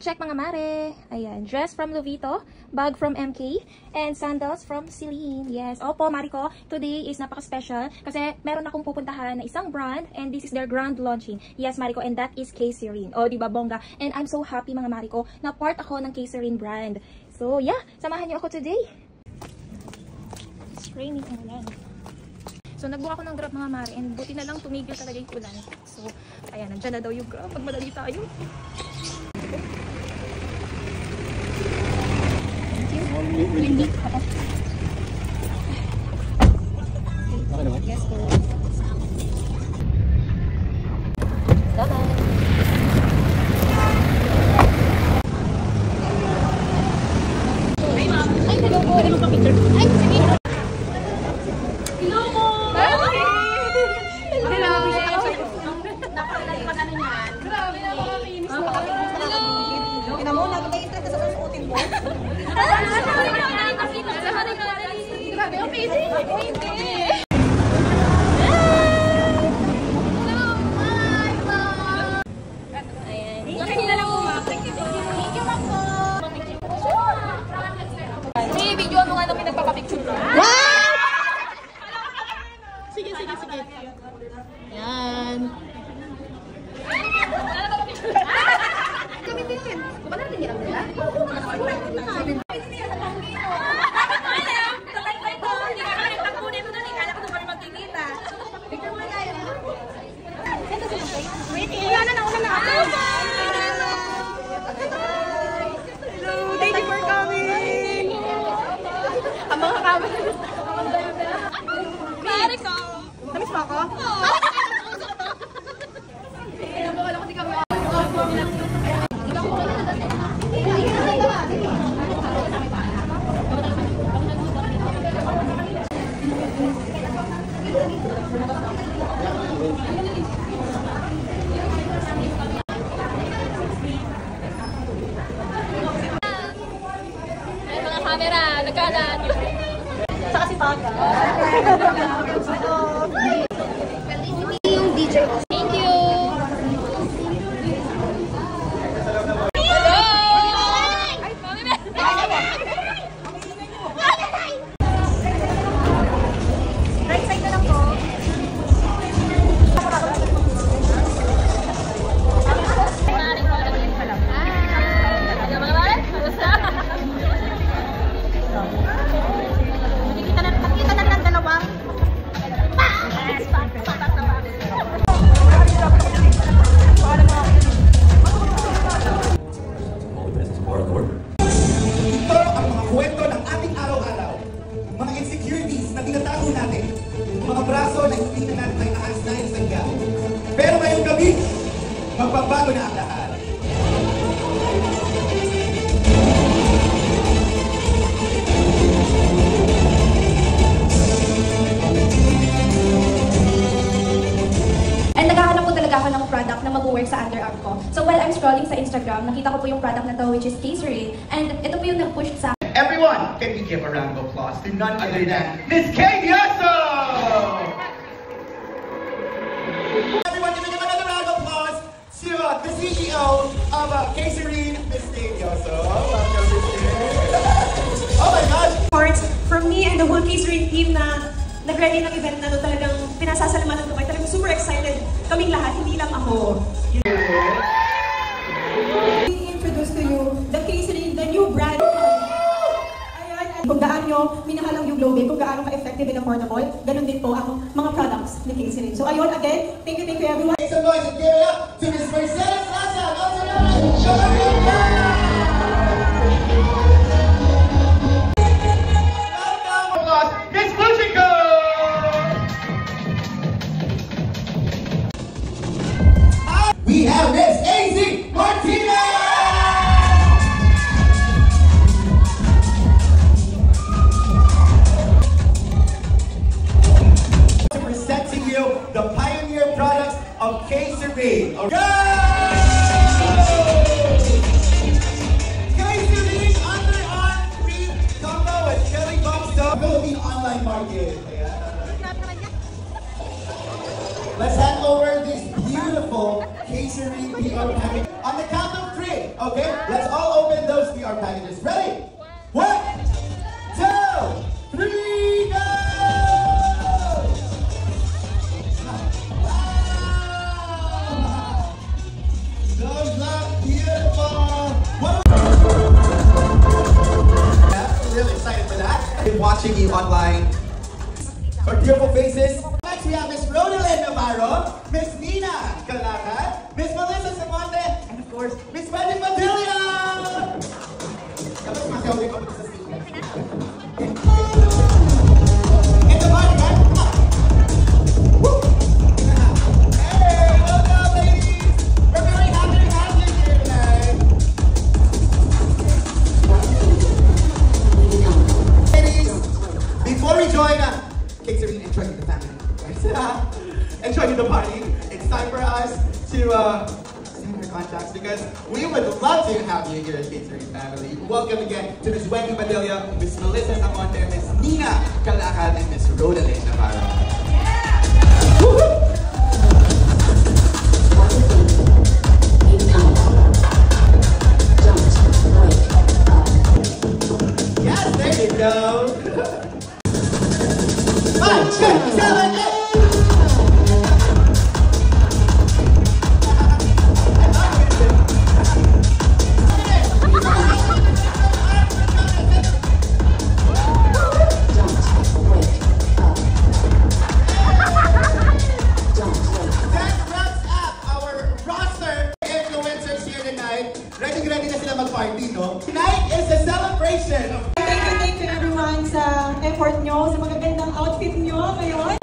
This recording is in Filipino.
check mga mare. Ayan, dress from Lovito, bag from MK, and sandals from Celine. Yes, opo, Mariko, today is napaka-special kasi meron akong pupuntahan na isang brand and this is their grand launching. Yes, Mariko, and that is K-Serene. O, diba, bongga? And I'm so happy mga Mariko na part ako ng K-Serene brand. So, yeah, samahan niyo ako today. It's raining ang ulan. So, nagbuka ako ng Grab mga mare and buti na lang tumigil talaga yung ulan. So, ayan, nandyan na daw yung Grab. Magmadali tayo. Windy. Yes, po. Salamat. Ay, hello po. Hello po, picture. Ay, sige. Hello po. Hello. Nakalala pa na niyan. Grabe na makakinis mo. Ina mo, nagka-interest sa susuotin mo. Grabe, amazing. Sige. Yan. Kami din. Kung ano din yan? Hello, thank you for coming. Ang mga kamay. Mariko! Namiss mo ako? Oo! Kailangan ko di kami ay mga camera, nagkanan. Saka si Paga. Yung DJ. Thank you. Hello. Right side na lang po. Mga braso na hindi na natin may taas na yung sangga. Pero ngayong gabi, magbabago na ang lahat. And naghahanap po talaga ako ng product na mag-work sa underarm ko. So while I'm scrolling sa Instagram, nakita ko po yung product na to which is K-Serene. And ito po yung nag-push sa Everyone, can we give a round of applause to none other than Miss Kay Dioso! Everyone, give another round of applause to the CEO of K-Serene, Miss Kay Dioso. Welcome, Miss Kay. Oh my gosh! From me and the whole K-Serene team na nag-ready ng event na to, talagang pinasasalamatan ko kayo. Talagang super excited kaming lahat, hindi lang ako. Introduce to you the K-Serene, the new brand. Kung gaano minahal ang Uglobe, kung gaano ka-effective and affordable, ganun din po ang mga products ni K-Serene. So ayun, again, thank you everyone. Make some noise and give it up to Miss Mercedes Asa! Miss Fujiko! We have Miss AZ Martinez! Presenting you the pioneer products of K-Serene. K-Serene underarm cream combo with Kelly Bumstone. Philippine online market. Let's hand over this beautiful K-Serene PR package. On the count of 3. Okay, okay. Let's all open those VR packages. Ready? 1, 2, 3, go! Wow! Those look beautiful. I'm really excited for that. Been watching you online. Our beautiful faces. Next we have Miss Rodalyn Navarro, Miss Nina Calacad, Miss Melissa Samonte, and of course, Miss Wendy Padilla! Kapag masyaw din ako sa stage. And the body, right? Woo! Hey, welcome ladies! We're very happy to have you here tonight. Ladies, before we join Kayserine enjoying the family, enjoying the party, it's time for us to sign our contracts because we would love to have you here at Kayserine family. Welcome again to Miss Wendy Padilla, Miss Melissa Samonte, Miss Nina Calacad, and Miss Rodalyn Navarro. Yes, there you go. 5, 6, 7, 8. Ready na sila mag-party, no? Tonight is a celebration of... Thank you everyone sa effort nyo, sa magagandang outfit nyo ngayon.